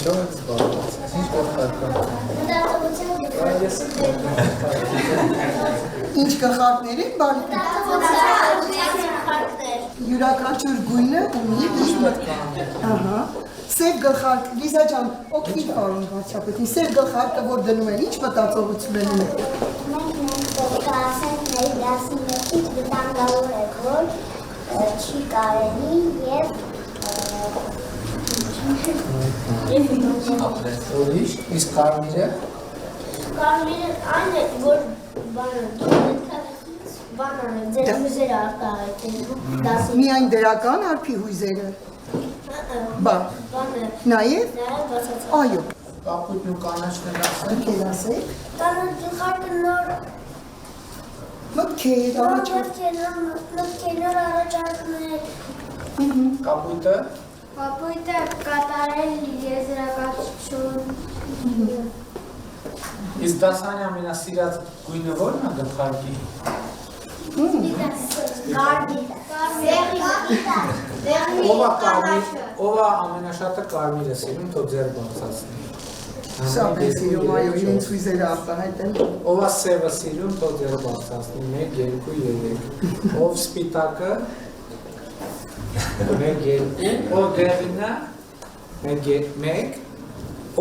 Իրով եք զբաղված, ինչ գլխարկներ։ Ինչ գլխարկներ են բալիկ։ Յուրաքանչյուր գույնը ունի իր մտքը։ Ահա։ Սև գլխարկ, Լիզա ջան, օգնի պարոն վարչապետին, սև գլխարկը որ դնում են, ինչ մտածողություն են ունեն։ Մենք պետք է ասենք մեր դասիններից վտանգավոր է, որ չի կարելի Ուրիշ, իսկ կարմիրը։ Կարմիրը այն է, որ բանան է, ձեր հույզերը արտահայտելու դասին։ Միայն դրական արփի հույզերը։ Բան։ Նաև։ Բացացած։ Այո։ Կապույտն ու կանաչն են ասել։ Մտքեր ասեք։ Գլխարկը նոր Մտքեր առաջարկում է։ Կապույտը։ Կապույտը կատարել եզրակացություն։ Իսկ դասանի ամենասիրած գույնը ո՞րն է գլխարկի։ Ով է ամենաշատը կարմիրը սիրում, թող ձեր բացացնի։ Շատ է սիրում, այո, իրենց հույզերը արտահայտել։ Ով է սևը սիրում, թող ձեր բացացնի, 1, 2, 3։ Ով սպիտակը, 1, 2, ով դեղինը, 1,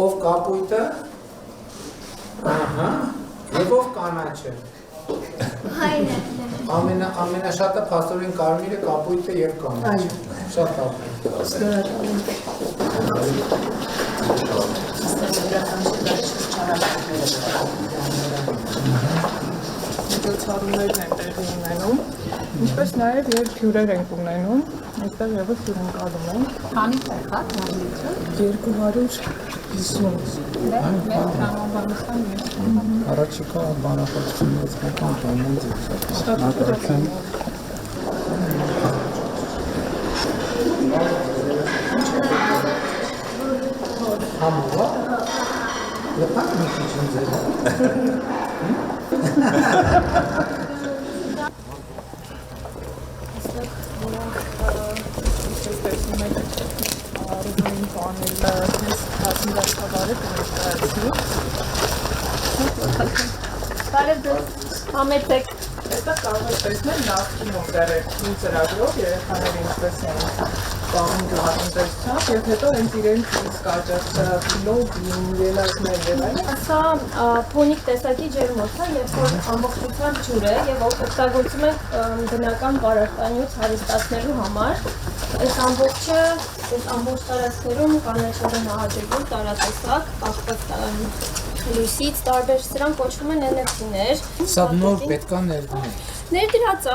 ով կապույտը, ահա, և ով կանաչը։ Ամենաշատը փաստորեն կարմիրը, կապույտը և կանաչը։ Շատ ապրել։ Միջոցառումներն են տեղի ունենում, ինչպես նաև երբ հյուրեր ենք ունենում, այստեղ ևս հյուրընկալում ենք։ Քանի տեղ է նավիճը։ 250։ Մեր տրամաբանության Առաջիկա բանախոսությունից մեկան տոնեն ձեզ։ Համովա։ Լպակ մի քիչ ձեր։ Համեցեք։ Այստեղ կարող եք տեսնել նախկին օգտարերքի ծրագրով երեխաները ինչպես են պահում գյուղատնտեսությամբ և հետո հենց իրենց իսկ աճացրած լոբին, ելակներ եւ այլն։ Սա փոնիկ տեսակի ջերմոց է, երբ որ ամբողջությամբ ջուր է եւ օգտագործում ենք բնական պարարտանյութ հարստացնելու համար։ Այս ամբողջ տարածքներում կանաչել են ահաջելու տարատեսակ, կախված լույսից տարբեր, սրանք կոչվում են NFT-ներ։ Սա նոր պետք է ներդնել։ Ներդրած է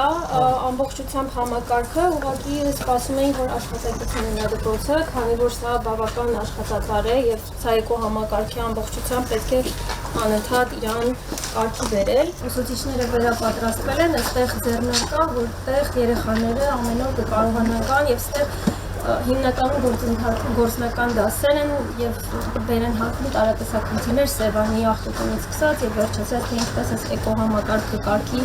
ամբողջությամբ համակարգը, ուղղակի սպասում էին, որ աշխատակցություն ունենա դպրոցը, քանի որ սա բավական աշխատատար է եւ սա էկոհամակարգի ամբողջությամբ պետք է անընդհատ իրան կարգի բերել։ Ուսուցիչները վերապատրաստվել են, այստեղ ձեռներ կա, որտեղ երեխաները ամեն օր կկարողանան եւ այստեղ հիմնականում գործնական դասեր են եւ բեր են հագնում տարատեսակ խնդիրներ Սևանի աղտոտումից սկսած եւ վերջացած թե ինչպես այս էկոհամակարգը կարգի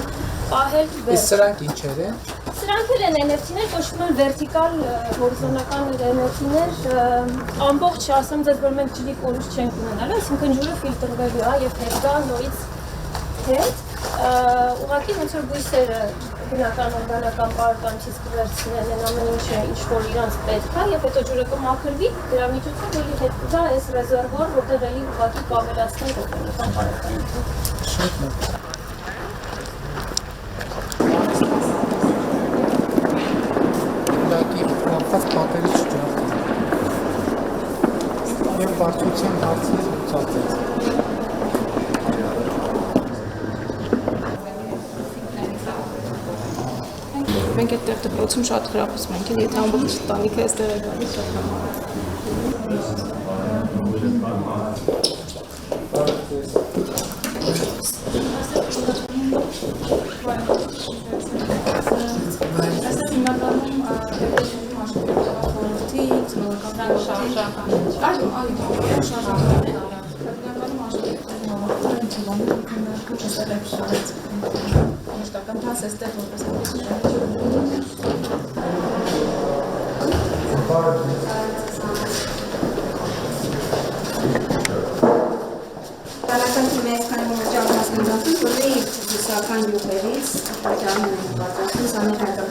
պահել։ Իսկ սրանք ինչեր են։ Սրանք էլ են NFT-ներ, կոչվում են վերտիկալ հորիզոնական NFT-ներ, ամբողջ ասեմ ձեզ, որ մենք ջրի կորուս չենք ունենալու, այսինքն ջուրը ֆիլտրվելու է եւ հետգա նորից հետ, ուղղակի ոնց որ բույսերը բնական օրգանական պարարտանյութից կվերցնեն են ամեն ինչը ինչ որ իրանց պետք է եւ հետո ջուրը կմաքրվի, դրա միջոցով էլի հետ կգա այս ռեզերվուար, որտեղ էլի ուղղակի կավելացնեն օրգանական պարարտանյութը։ Շատ լավ։ Կապված պատերից չջարդի։ Եվ բարձրության հարցներ լուծածեց։ Մենք այդտեղ դպրոցում շատ խրախուսում ենք, եթե ամբողջ տանիքը այստեղ է գալիս, շատ լավ։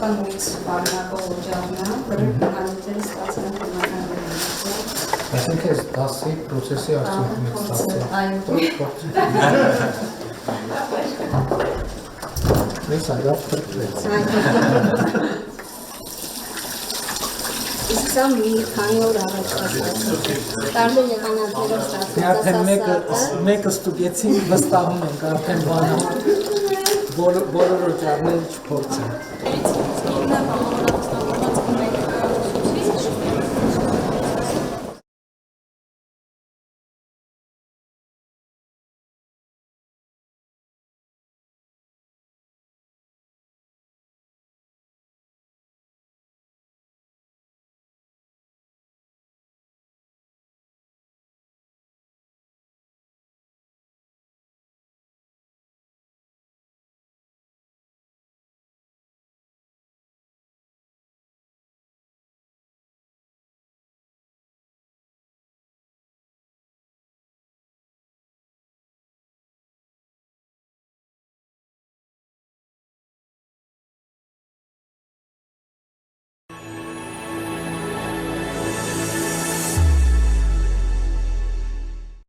բավական նույնց բարնակող օջախն է, որը հանիքները ստացել են խմականներում։ Այսինքն այս դասի պրոցեսի արդյունքում եք ստացել։ Այո։ Մեզ այլավ տրկվեց։ Իսկ սա մի քանի օր առաջ ստացել։ Տարբեր եղանակներով ստացել։ Արդեն մեկը ստուգեցին, վստահում ենք, արդեն բանը բոլոր օջախները չփորձեն։